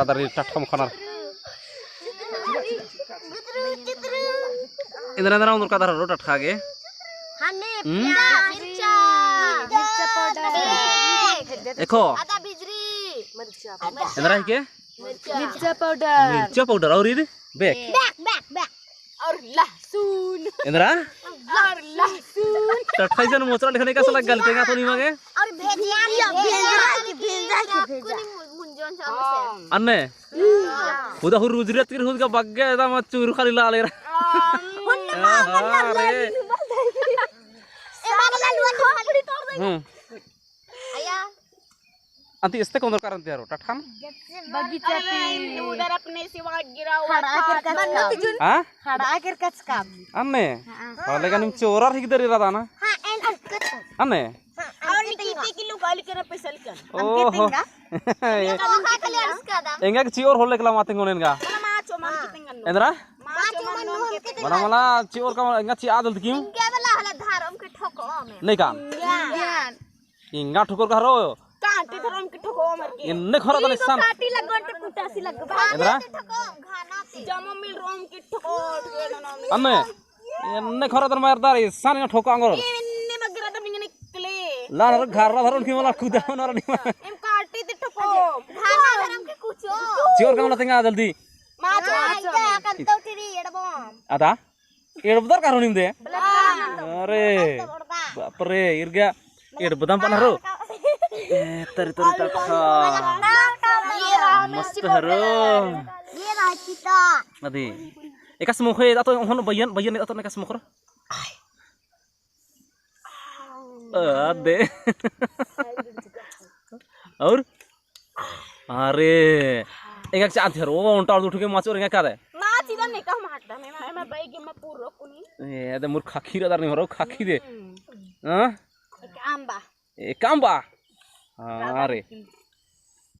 dari tatam kanar. Indra untuk kata roda khage. Eko. Indra ke? Mircha powder और ini back. और लहसुन Indra? और लहसुन टठाई जन मोचरा लिखने का सलाह गलते का तो नहीं मांगे? और भेजिया अन्ने उदा हुर गुजरात की हुद का बग्गे ऐसा मत चूरू खाली ला ले रहा अंति इससे कौन दरकार अंति यारो टठान बगीचा पे उधर अपने सिवा गिरा हुआ हाँ हड़ा आकर कचका अन्ने वाले का निम चोरा ठीक दरी रहा था ना हां एंड अन्ने और कितने किलो गाली कर पैसा लिखन ओहो enggak cior hole kala mate ngonen ga macho मन कितंगन endra माचो मन नोम कितंगन mana mana cior ka enggak ci adul dikim के वाला हला धारम के ठोको में नहीं kan ज्ञान enggak ठोकर ka ro कांटे धरम के ठोको मर के inne khora dan san काटी लगन ते कुटासी लग endra ठोको घाना ते जमो मिल रोम के ठोको anne inne khora dan mayar dari san enggak ठोको angor इन्ने मगरा त मिंगने क्ले la nar garra dharon ki mala kuda nar ni एम काटी ते ठोको घाना धरम के कुचो cior ka mala tenga jaldi माचो माचो कंतो टिरी एडबो ada bedar karo nim de are bapre irga bedam panaro tari tari takha mast haro ये राचिता adi ekas mukhe atau hono bayan atau ekas mukhra ade और अरे एक चांद हरो उल्टा उठ के माचो रेंगा का दे माच इधर ने का मारता मैं भाई के मैं पूरो कुनी ए दे मुर खाखी रदार नहीं हरो खाखी दे हां कांबा ए कांबा अरे